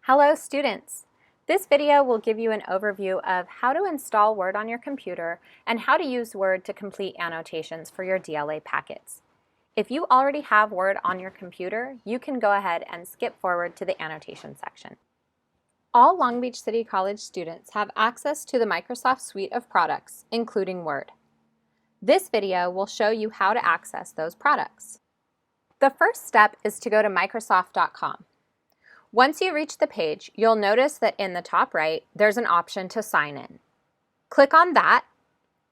Hello students! This video will give you an overview of how to install Word on your computer and how to use Word to complete annotations for your DLA packets. If you already have Word on your computer, you can go ahead and skip forward to the annotation section. All Long Beach City College students have access to the Microsoft suite of products, including Word. This video will show you how to access those products. The first step is to go to Microsoft.com. Once you reach the page, you'll notice that in the top right, there's an option to sign in. Click on that,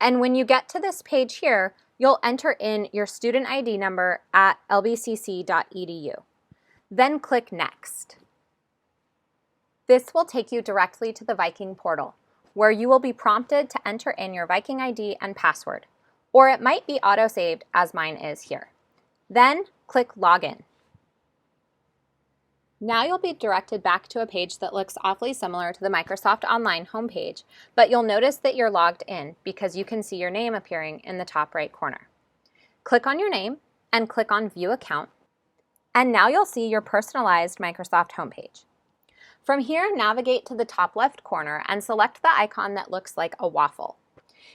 and when you get to this page here, you'll enter in your student ID number at lbcc.edu. Then click Next. This will take you directly to the Viking portal, where you will be prompted to enter in your Viking ID and password, or it might be auto-saved as mine is here. Then click Login. Now you'll be directed back to a page that looks awfully similar to the Microsoft Online homepage, but you'll notice that you're logged in because you can see your name appearing in the top right corner. Click on your name and click on View Account, and now you'll see your personalized Microsoft homepage. From here, navigate to the top left corner and select the icon that looks like a waffle.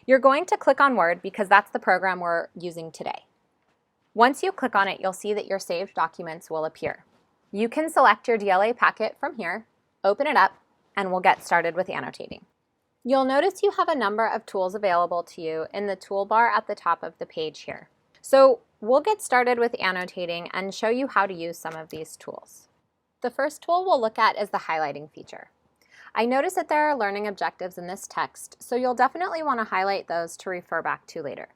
You're going to click on Word because that's the program we're using today. Once you click on it, you'll see that your saved documents will appear. You can select your DLA packet from here, open it up, and we'll get started with annotating. You'll notice you have a number of tools available to you in the toolbar at the top of the page here. So we'll get started with annotating and show you how to use some of these tools. The first tool we'll look at is the highlighting feature. I notice that there are learning objectives in this text, so you'll definitely want to highlight those to refer back to later.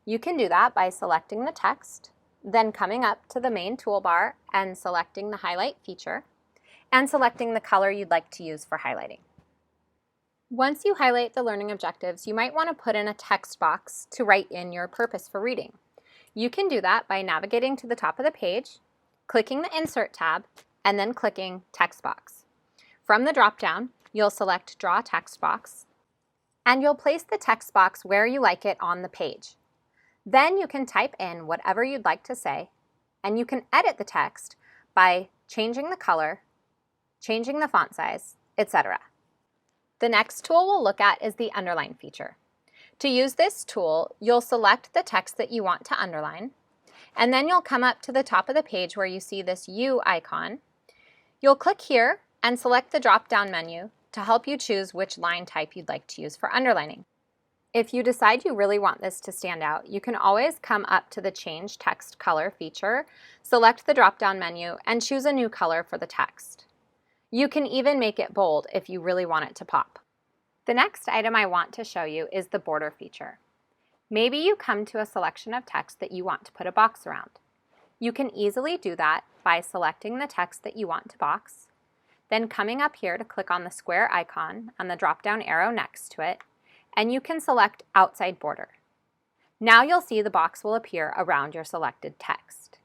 You can do that by selecting the text, then coming up to the main toolbar and selecting the highlight feature, and selecting the color you'd like to use for highlighting. Once you highlight the learning objectives, you might want to put in a text box to write in your purpose for reading. You can do that by navigating to the top of the page, clicking the Insert tab, and then clicking Text Box. From the drop-down, you'll select Draw Text Box, and you'll place the text box where you like it on the page. Then you can type in whatever you'd like to say, and you can edit the text by changing the color, changing the font size, etc. The next tool we'll look at is the underline feature. To use this tool, you'll select the text that you want to underline, and then you'll come up to the top of the page where you see this U icon. You'll click here and select the drop-down menu to help you choose which line type you'd like to use for underlining. If you decide you really want this to stand out, you can always come up to the Change Text Color feature, select the drop-down menu, and choose a new color for the text. You can even make it bold if you really want it to pop. The next item I want to show you is the border feature. Maybe you come to a selection of text that you want to put a box around. You can easily do that by selecting the text that you want to box, then coming up here to click on the square icon and the drop-down arrow next to it, and you can select Outside Border. Now you'll see the box will appear around your selected text.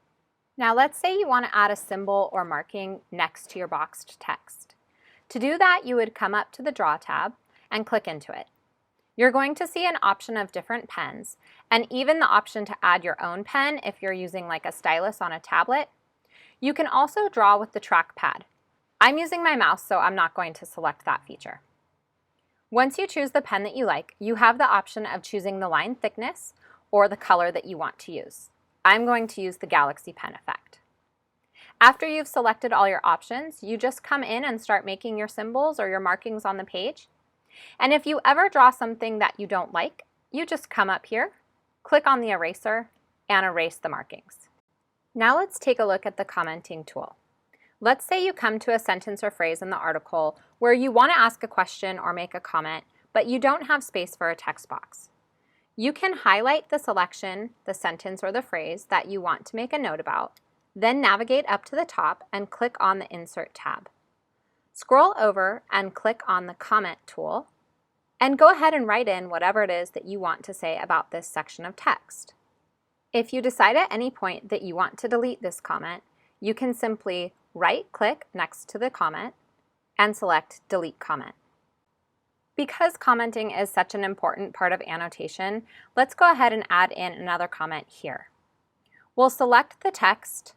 Now let's say you want to add a symbol or marking next to your boxed text. To do that, you would come up to the Draw tab and click into it. You're going to see an option of different pens, and even the option to add your own pen if you're using like a stylus on a tablet. You can also draw with the trackpad. I'm using my mouse, so I'm not going to select that feature. Once you choose the pen that you like, you have the option of choosing the line thickness or the color that you want to use. I'm going to use the Galaxy Pen effect. After you've selected all your options, you just come in and start making your symbols or your markings on the page. And if you ever draw something that you don't like, you just come up here, click on the eraser, and erase the markings. Now let's take a look at the commenting tool. Let's say you come to a sentence or phrase in the article where you want to ask a question or make a comment, but you don't have space for a text box. You can highlight the selection, the sentence, or the phrase that you want to make a note about, then navigate up to the top and click on the Insert tab. Scroll over and click on the Comment tool, and go ahead and write in whatever it is that you want to say about this section of text. If you decide at any point that you want to delete this comment, you can simply right-click next to the comment and select Delete Comment. Because commenting is such an important part of annotation, let's go ahead and add in another comment here. We'll select the text,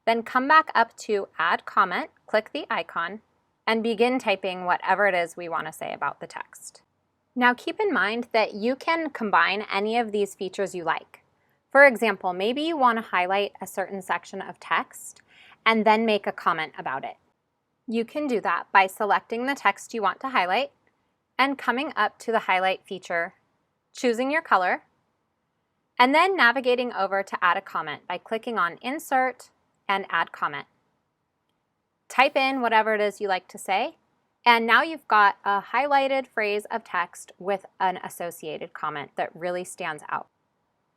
then come back up to Add Comment, click the icon, and begin typing whatever it is we want to say about the text. Now keep in mind that you can combine any of these features you like. For example, maybe you want to highlight a certain section of text and then make a comment about it. You can do that by selecting the text you want to highlight and coming up to the highlight feature, choosing your color, and then navigating over to add a comment by clicking on Insert and Add Comment. Type in whatever it is you like to say, and now you've got a highlighted phrase of text with an associated comment that really stands out.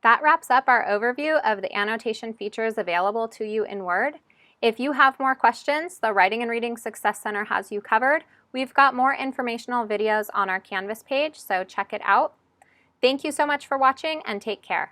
That wraps up our overview of the annotation features available to you in Word. If you have more questions, the Writing and Reading Success Center has you covered. We've got more informational videos on our Canvas page, so check it out. Thank you so much for watching and take care.